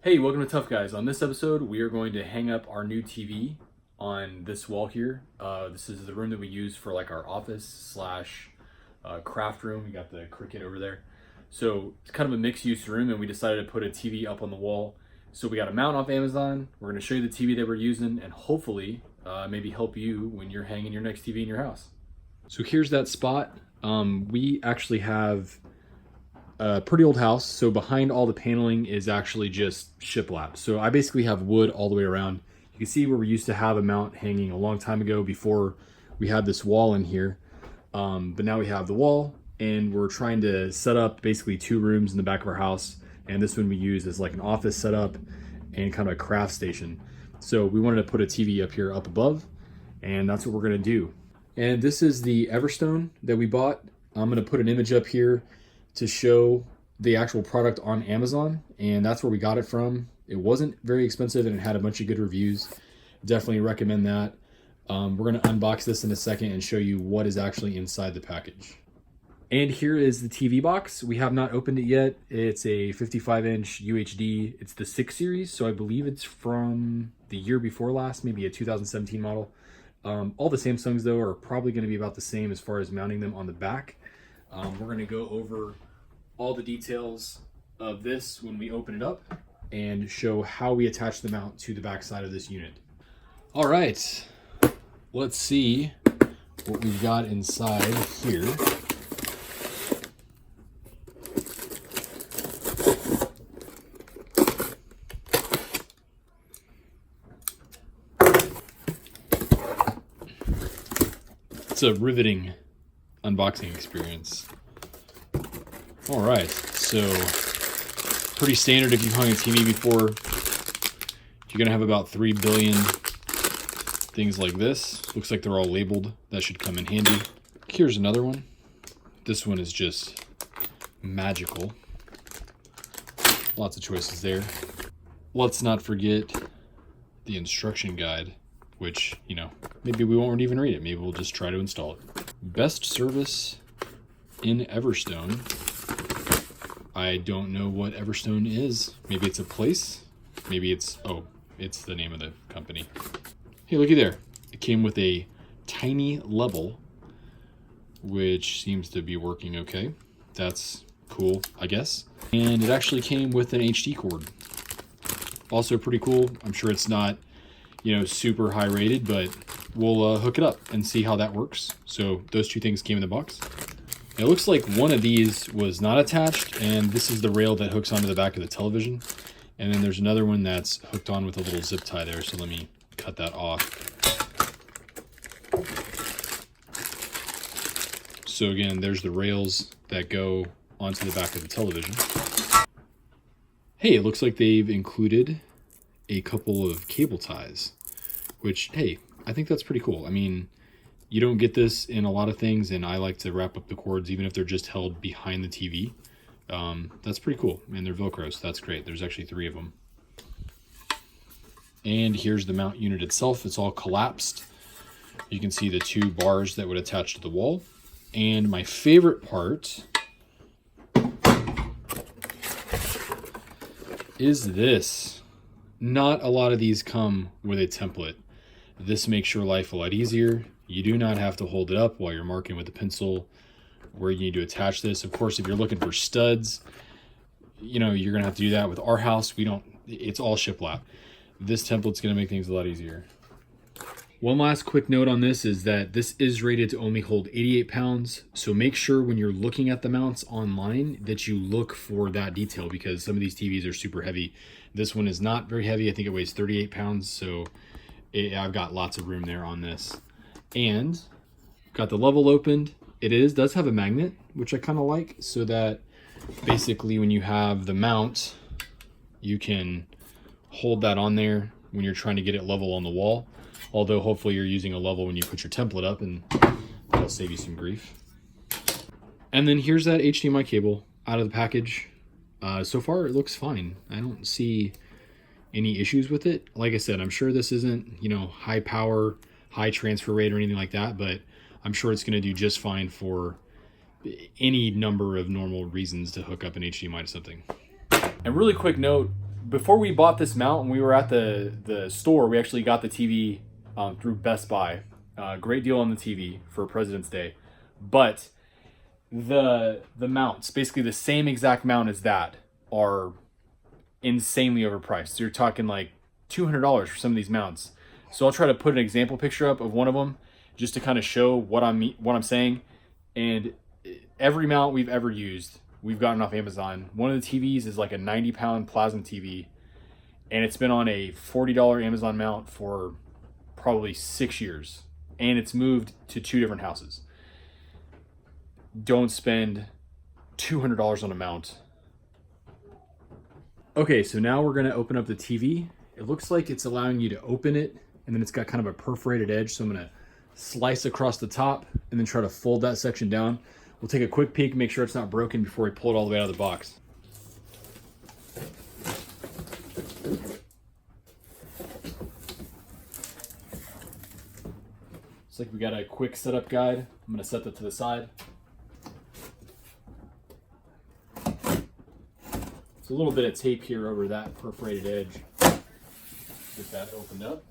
Hey, welcome to Tough Guys. On this episode, we are going to hang up our new TV on this wall here. This is the room that we use for like our office slash craft room. We got the Cricut over there. So it's kind of a mixed use room, and we decided to put a TV up on the wall. So we got a mount off Amazon. We're going to show you the TV that we're using and hopefully maybe help you when you're hanging your next TV in your house. So here's that spot. We actually have a pretty old house, so behind all the paneling is actually just shiplap. So I basically have wood all the way around. You can see where we used to have a mount hanging a long time ago before we had this wall in here. But now we have the wall, and we're trying to set up basically two rooms in the back of our house. And this one we use as like an office setup and kind of a craft station. So we wanted to put a TV up here up above, and that's what we're gonna do. And this is the Everstone that we bought. I'm gonna put an image up here to show the actual product on Amazon, and that's where we got it from. It wasn't very expensive and it had a bunch of good reviews. Definitely recommend that. We're gonna unbox this in a second and show you what is actually inside the package. And here is the TV box. We have not opened it yet. It's a 55-inch UHD. It's the 6 series, so I believe it's from the year before last, maybe a 2017 model. All the Samsungs though are probably gonna be about the same as far as mounting them on the back. We're gonna go over all the details of this when we open it up and show how we attach the mount to the back side of this unit. All right, let's see what we've got inside here. It's a riveting unboxing experience. All right, so pretty standard if you've hung a TV before. You're gonna have about 3 billion things like this. Looks like they're all labeled. That should come in handy. Here's another one. This one is just magical. Lots of choices there. Let's not forget the instruction guide, which, you know, maybe we won't even read it. Maybe we'll just try to install it. Best service in Everstone. I don't know what Everstone is. Maybe it's a place. Maybe it's, oh, it's the name of the company. Hey, looky there. It came with a tiny level, which seems to be working okay. That's cool, I guess. And it actually came with an HD cord. Also pretty cool. I'm sure it's not, you know, super high rated, but we'll hook it up and see how that works. So those two things came in the box. It looks like one of these was not attached, and this is the rail that hooks onto the back of the television. And then there's another one that's hooked on with a little zip tie there, so let me cut that off. So again, there's the rails that go onto the back of the television. Hey, it looks like they've included a couple of cable ties, which, hey, I think that's pretty cool. I mean, you don't get this in a lot of things, and I like to wrap up the cords even if they're just held behind the TV. That's pretty cool, and they're Velcro, so that's great. There's actually 3 of them. And here's the mount unit itself. It's all collapsed. You can see the 2 bars that would attach to the wall. And my favorite part is this. Not a lot of these come with a template. This makes your life a lot easier. You do not have to hold it up while you're marking with a pencil where you need to attach this. Of course, if you're looking for studs, you know, you're gonna have to do that. With our house, we don't, it's all shiplap. This template's gonna make things a lot easier. One last quick note on this is that this is rated to only hold 88 pounds. So make sure when you're looking at the mounts online that you look for that detail, because some of these TVs are super heavy. This one is not very heavy. I think it weighs 38 pounds. So I've got lots of room there on this. And got the level opened. It does have a magnet, which I kind of like, so that basically when you have the mount, you can hold that on there when you're trying to get it level on the wall. Although hopefully you're using a level when you put your template up, and that'll save you some grief. And then here's that HDMI cable out of the package. So far it looks fine. I don't see any issues with it. Like I said, I'm sure this isn't, you know, high power, high transfer rate or anything like that, but I'm sure it's going to do just fine for any number of normal reasons to hook up an HDMI to something. And really quick note, before we bought this mount, when we were at the store, we actually got the TV through Best Buy. Great deal on the TV for President's Day. But the mounts, basically the same exact mount as that, are insanely overpriced. So you're talking like $200 for some of these mounts. So I'll try to put an example picture up of one of them just to kind of show what I'm saying. And every mount we've ever used, we've gotten off Amazon. One of the TVs is like a 90-pound plasma TV, and it's been on a $40 Amazon mount for probably 6 years, and it's moved to 2 different houses. Don't spend $200 on a mount. Okay, so now we're gonna open up the TV. It looks like it's allowing you to open it, and then it's got kind of a perforated edge, so I'm gonna slice across the top and then try to fold that section down. We'll take a quick peek, make sure it's not broken before we pull it all the way out of the box. Looks like we got a quick setup guide. I'm gonna set that to the side. There's a little bit of tape here over that perforated edge. Get that opened up.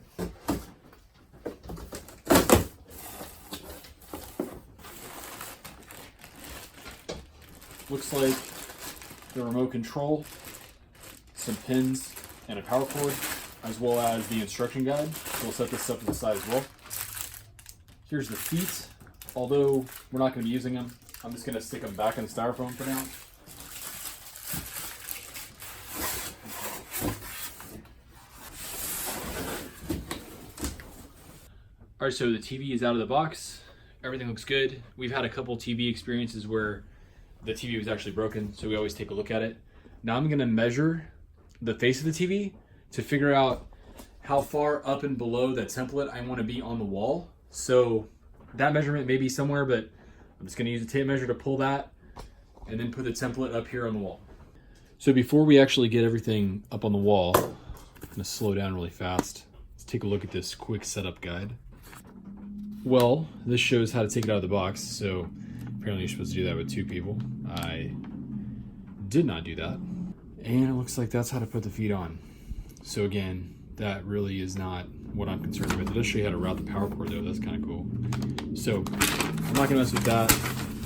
Looks like the remote control, some pins, and a power cord, as well as the instruction guide. So we'll set this up to the side as well. Here's the feet. Although we're not going to be using them, I'm just going to stick them back in the styrofoam for now. All right, so the TV is out of the box. Everything looks good. We've had a couple TV experiences where the TV was actually broken, so we always take a look at it. Now I'm gonna measure the face of the TV to figure out how far up and below that template I wanna be on the wall. So that measurement may be somewhere, but I'm just gonna use a tape measure to pull that and then put the template up here on the wall. So before we actually get everything up on the wall, I'm gonna slow down really fast. Let's take a look at this quick setup guide. Well, this shows how to take it out of the box, so apparently you're supposed to do that with 2 people. I did not do that. And it looks like that's how to put the feet on. So again, that really is not what I'm concerned with. It does show you how to route the power cord though. That's kind of cool. So I'm not gonna mess with that.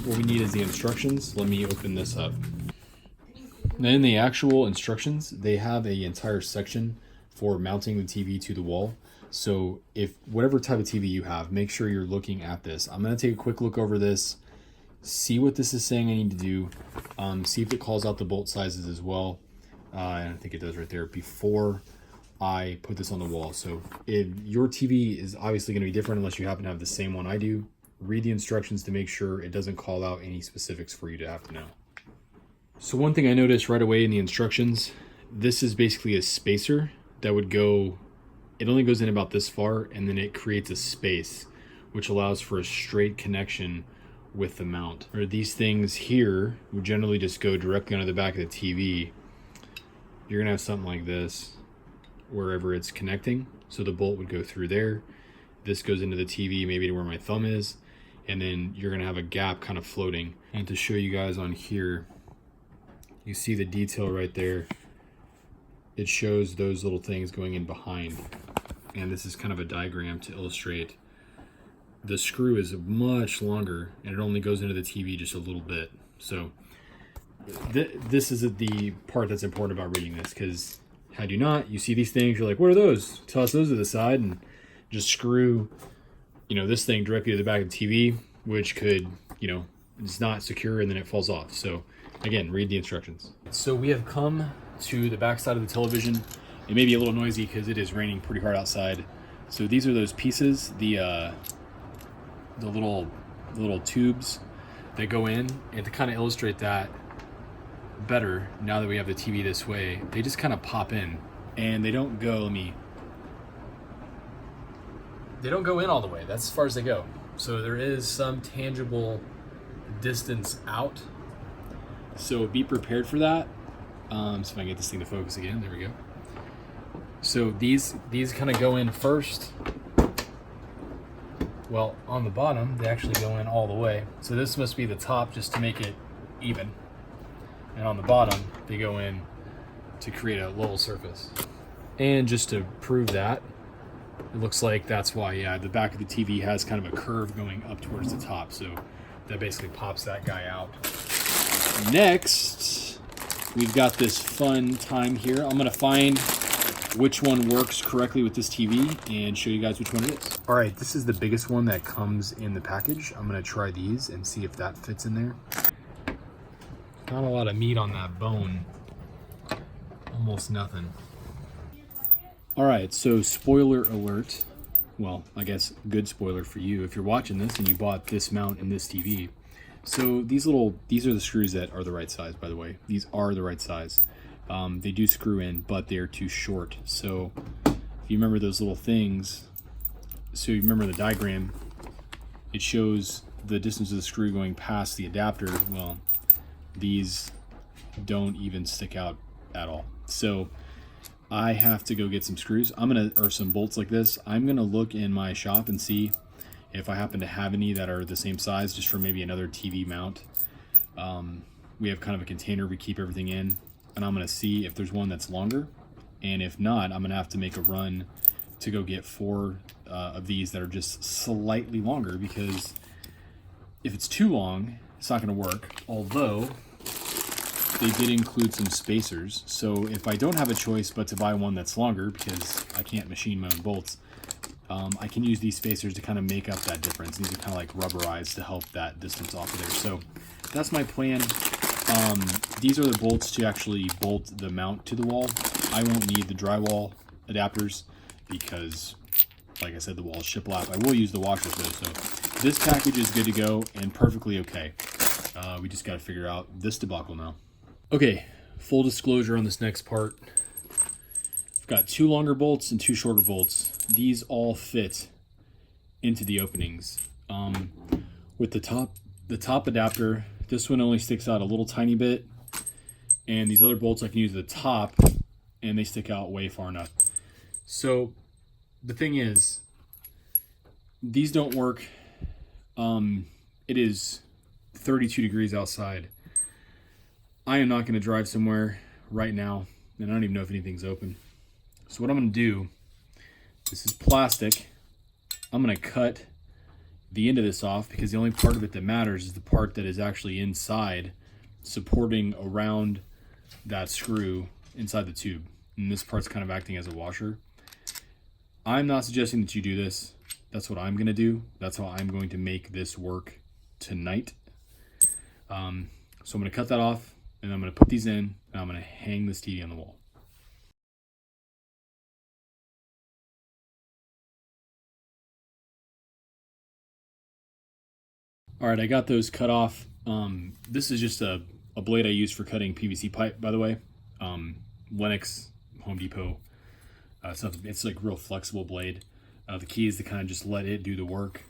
What we need is the instructions. Let me open this up. Now in the actual instructions, they have an entire section for mounting the TV to the wall. So if whatever type of TV you have, make sure you're looking at this. I'm gonna take a quick look over this, see what this is saying I need to do, see if it calls out the bolt sizes as well, and I think it does right there, before I put this on the wall. So if your TV is obviously going to be different unless you happen to have the same one I do, read the instructions to make sure it doesn't call out any specifics for you to have to know. So one thing I noticed right away in the instructions, this is basically a spacer that would go, it only goes in about this far, and then it creates a space which allows for a straight connection with the mount. Or these things here would generally just go directly onto the back of the TV. You're gonna have something like this wherever it's connecting, so the bolt would go through there. This goes into the TV, maybe to where my thumb is, and then you're gonna have a gap kind of floating. And to show you guys on here, you see the detail right there. It shows those little things going in behind, and this is kind of a diagram to illustrate. The screw is much longer and it only goes into the TV just a little bit. So this is the part that's important about reading this, because had you not, you see these things, you're like, what are those? Toss those to the side and just screw, this thing directly to the back of the TV, which could, it's not secure and then it falls off. So again, read the instructions. So we have come to the back side of the television. It may be a little noisy because it is raining pretty hard outside. So these are those pieces, the little tubes that go in, and to kind of illustrate that better, now that we have the TV this way, they just kind of pop in, and they don't go in all the way. That's as far as they go. So there is some tangible distance out. So be prepared for that. So if I can get this thing to focus again, there we go. So these kind of go in first. Well, on the bottom, they actually go in all the way. So this must be the top just to make it even. And on the bottom, they go in to create a level surface. And just to prove that, it looks like that's why, yeah, the back of the TV has kind of a curve going up towards the top. So that basically pops that guy out. Next, we've got this fun time here. I'm gonna find which one works correctly with this TV and show you guys which one it is. All right, this is the biggest one that comes in the package. I'm gonna try these and see if that fits in there. Not a lot of meat on that bone. Almost nothing. All right, so spoiler alert. Well, I guess good spoiler for you if you're watching this and you bought this mount and this TV. So these are the screws that are the right size, by the way. These are the right size. They do screw in, but they're too short. So if you remember those little things, so you remember the diagram, it shows the distance of the screw going past the adapter. Well, these don't even stick out at all. So I have to go get some screws. Or some bolts like this. I'm gonna look in my shop and see if I happen to have any that are the same size, just for maybe another TV mount. We have kind of a container we keep everything in, and I'm gonna see if there's one that's longer. And if not, I'm gonna have to make a run to go get 4 of these that are just slightly longer, because if it's too long, it's not gonna work. Although they did include some spacers, so if I don't have a choice but to buy one that's longer, because I can't machine my own bolts, I can use these spacers to kind of make up that difference. These are kind of like rubberized to help that distance off of there. So that's my plan. These are the bolts to actually bolt the mount to the wall. I won't need the drywall adapters because, like I said, the wall is shiplap. I will use the washers though, so this package is good to go and perfectly okay. We just got to figure out this debacle now. Okay, full disclosure on this next part. I've got 2 longer bolts and 2 shorter bolts. These all fit into the openings. With the top adapter, this one only sticks out a little tiny bit, and these other bolts I can use at the top, and they stick out way far enough. So the thing is, these don't work. It is 32 degrees outside. I am not going to drive somewhere right now, and I don't even know if anything's open. So what I'm going to do, this is plastic. I'm going to cut the end of this off, because the only part of it that matters is the part that is actually inside, supporting around that screw inside the tube. And this part's kind of acting as a washer. I'm not suggesting that you do this. That's what I'm going to do. That's how I'm going to make this work tonight. So I'm going to cut that off, and I'm going to put these in, and I'm going to hang this TV on the wall. All right, I got those cut off. This is just a blade I use for cutting PVC pipe, by the way. Lennox, Home Depot. It's like real flexible blade. The key is to kind of just let it do the work.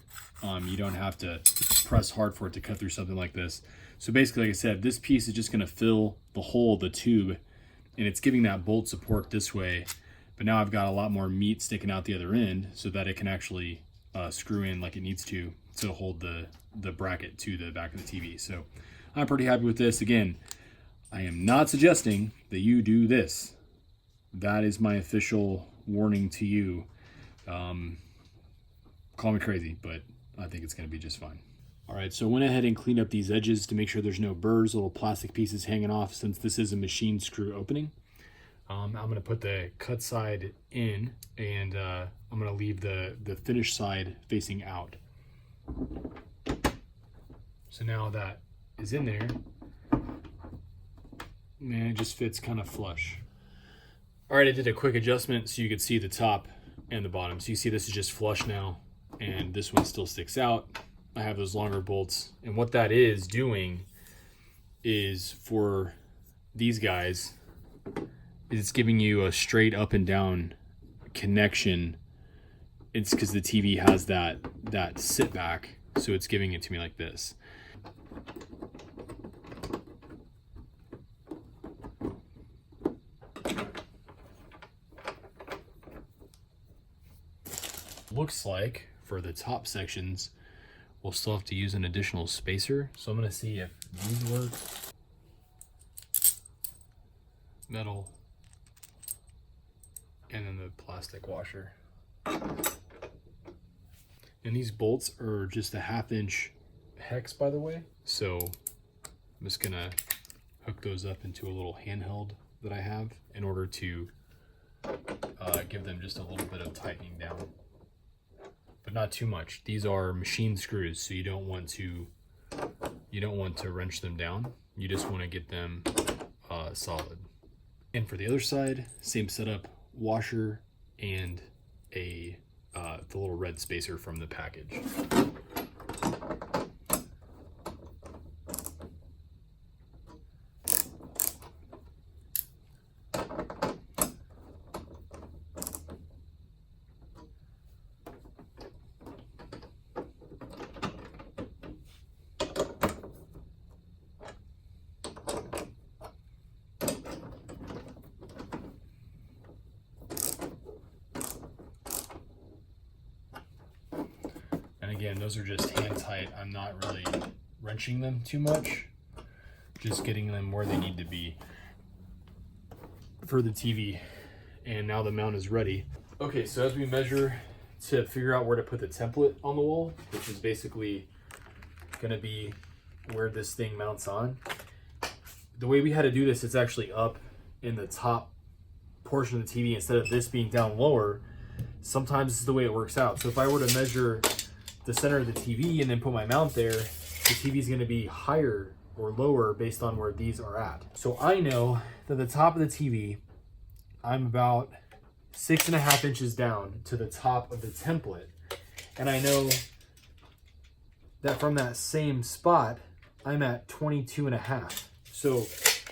You don't have to press hard for it to cut through something like this. So basically, like I said, this piece is just going to fill the hole of the tube, and it's giving that bolt support this way. But now I've got a lot more meat sticking out the other end, so that it can actually screw in like it needs to hold the bracket to the back of the TV. So I'm pretty happy with this. Again, I am not suggesting that you do this. That is my official warning to you. Call me crazy, but I think it's going to be just fine. All right, so I went ahead and cleaned up these edges to make sure there's no burrs, little plastic pieces hanging off, since this is a machine screw opening. I'm going to put the cut side in, and I'm going to leave the finished side facing out. So now that is in there, man, it just fits kind of flush. All right, I did a quick adjustment so you could see the top and the bottom. So you see this is just flush now, and this one still sticks out. I have those longer bolts, and what that is doing is, for these guys, it's giving you a straight up and down connection. It's because the TV has that sit back, so it's giving it to me like this. Looks like for the top sections, we'll still have to use an additional spacer. So I'm going to see if these work. Metal and then the plastic washer. And these bolts are just a 1/2 inch hex, by the way. So I'm just gonna hook those up into a little handheld that I have in order to give them just a little bit of tightening down, but not too much. These are machine screws, so you don't want to wrench them down. You just want to get them solid. And for the other side, same setup: washer and the little red spacer from the package. And again, those are just hand tight. I'm not really wrenching them too much, just getting them where they need to be for the TV. And now the mount is ready. Okay, so as we measure to figure out where to put the template on the wall, which is basically gonna be where this thing mounts on, the way we had to do this, it's actually up in the top portion of the TV instead of this being down lower. Sometimes this is the way it works out. So if I were to measure the center of the TV and then put my mount there, the TV is going to be higher or lower based on where these are at. So I know that the top of the TV, I'm about 6.5 inches down to the top of the template. And I know that from that same spot, I'm at 22.5. So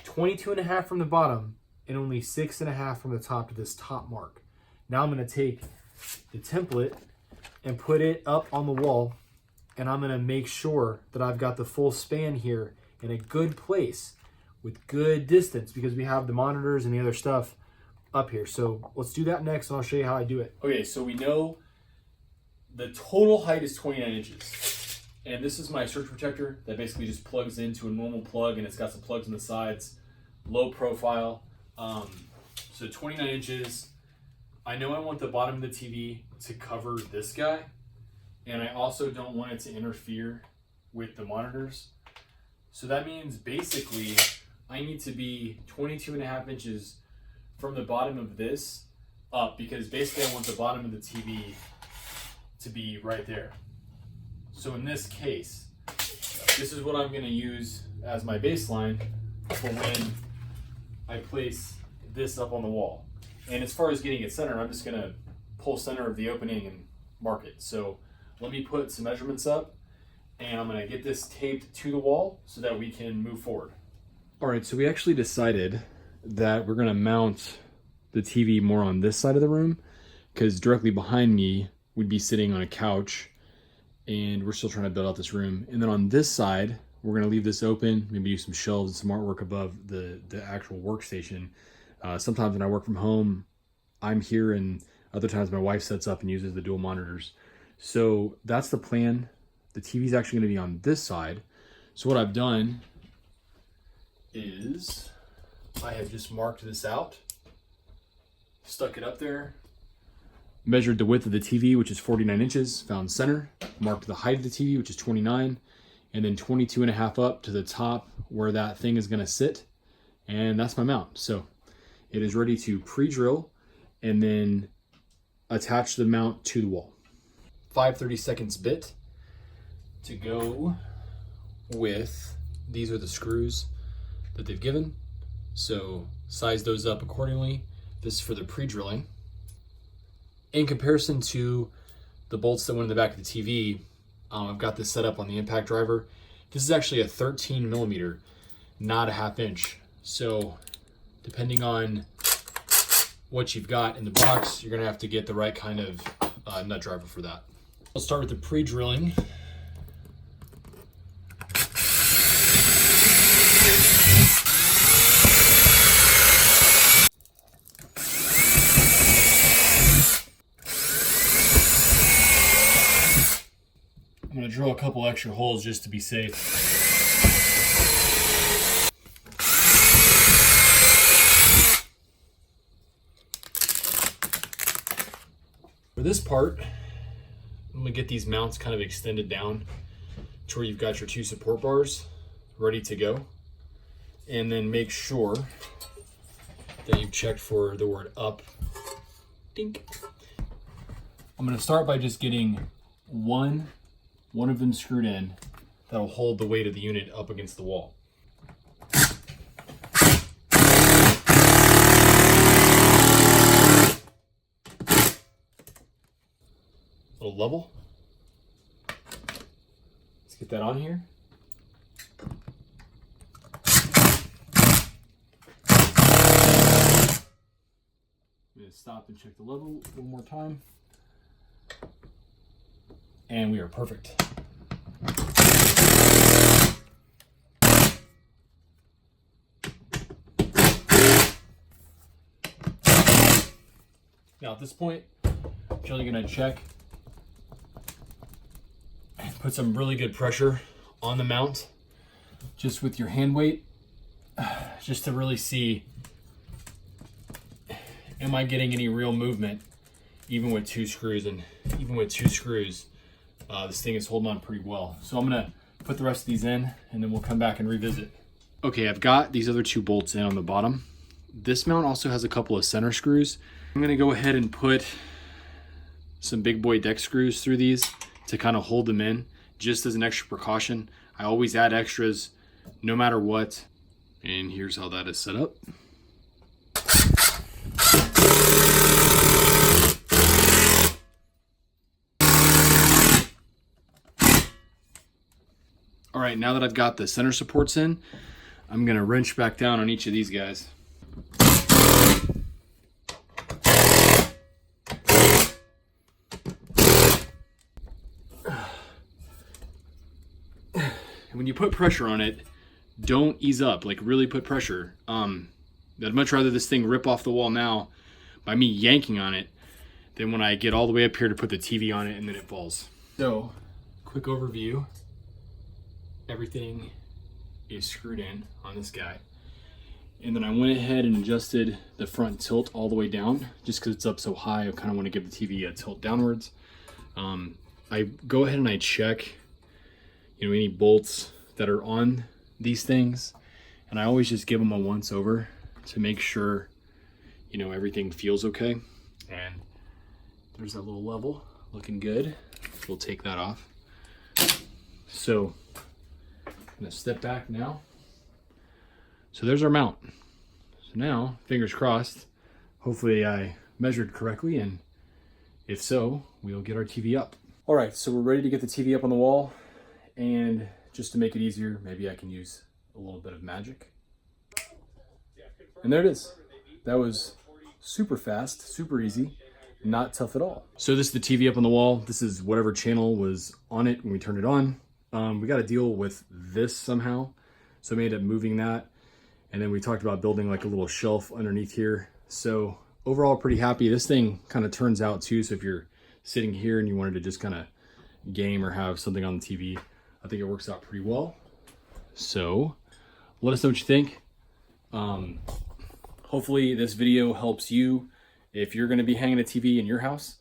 22.5 from the bottom and only 6.5 from the top to this top mark. Now I'm going to take the template and put it up on the wall, and I'm going to make sure that I've got the full span here in a good place with good distance, because we have the monitors and the other stuff up here. So let's do that next, and I'll show you how I do it. Okay, so we know the total height is 29 inches. And this is my surge protector that basically just plugs into a normal plug, and it's got some plugs on the sides, low profile. So 29 inches. I know I want the bottom of the TV to cover this guy, and I also don't want it to interfere with the monitors. So that means basically I need to be 22.5 inches from the bottom of this up, because basically I want the bottom of the TV to be right there. So in this case, this is what I'm going to use as my baseline for when I place this up on the wall. And as far as getting it centered, I'm just going to pull center of the opening and mark it. So let me put some measurements up, and I'm going to get this taped to the wall so that we can move forward. All right, so we actually decided that we're going to mount the TV more on this side of the room, because directly behind me we'd be sitting on a couch, and we're still trying to build out this room. And then on this side, we're going to leave this open, maybe do some shelves and some artwork above the actual workstation. Sometimes when I work from home, I'm here, and other times my wife sets up and uses the dual monitors. So that's the plan. The TV is actually going to be on this side. So what I've done is I have just marked this out, stuck it up there, measured the width of the TV, which is 49 inches, found center, marked the height of the TV, which is 29, and then 22.5 up to the top where that thing is going to sit. And that's my mount. So it is ready to pre-drill and then attach the mount to the wall. 5/32 bit to go with, these are the screws that they've given. So size those up accordingly. This is for the pre-drilling. In comparison to the bolts that went in the back of the TV, I've got this set up on the impact driver. This is actually a 13 millimeter, not a 1/2 inch. So depending on what you've got in the box, you're gonna have to get the right kind of nut driver for that. Let's start with the pre-drilling. I'm gonna drill a couple extra holes just to be safe. For this part, I'm gonna get these mounts kind of extended down to where you've got your 2 support bars ready to go. And then make sure that you've checked for the word up. Dink. I'm gonna start by just getting one of them screwed in that'll hold the weight of the unit up against the wall. A little level. Let's get that on here. I'm gonna stop and check the level one more time. And we are perfect. Now at this point, I'm generally gonna check and put some really good pressure on the mount, just with your hand weight, just to really see, am I getting any real movement, even with 2 screws. And even with 2 screws, this thing is holding on pretty well. So I'm gonna put the rest of these in and then we'll come back and revisit. Okay, I've got these other 2 bolts in on the bottom. This mount also has a couple of center screws. I'm gonna go ahead and put some big boy deck screws through these to kind of hold them in, just as an extra precaution. I always add extras no matter what. And here's how that is set up. All right, now that I've got the center supports in, I'm gonna wrench back down on each of these guys. And when you put pressure on it, don't ease up, like really put pressure. I'd much rather this thing rip off the wall now by me yanking on it than when I get all the way up here to put the TV on it and then it falls. So, quick overview. Everything is screwed in on this guy. And then I went ahead and adjusted the front tilt all the way down, just because it's up so high. I kind of want to give the TV a tilt downwards. I go ahead and I check, any bolts that are on these things, and I always just give them a once over to make sure, everything feels okay. And there's that little level looking good. We'll take that off. So I'm gonna step back now. So there's our mount. So now, fingers crossed, hopefully I measured correctly, and if so, we'll get our TV up. All right, so we're ready to get the TV up on the wall, and just to make it easier, maybe I can use a little bit of magic. And there it is. That was super fast, super easy, not tough at all. So this is the TV up on the wall. This is whatever channel was on it when we turned it on. We got to deal with this somehow, so we ended up moving that, and then we talked about building like a little shelf underneath here. So overall, pretty happy. This thing kind of turns out too, so if you're sitting here and you wanted to just kind of game or have something on the TV, I think it works out pretty well. So let us know what you think. Hopefully this video helps you if you're going to be hanging a TV in your house.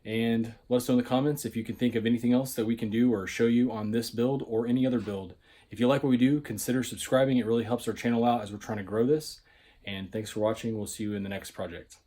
And let us know in the comments if you can think of anything else that we can do or show you on this build or any other build. If you like what we do, consider subscribing. It really helps our channel out as we're trying to grow this. And thanks for watching. We'll see you in the next project.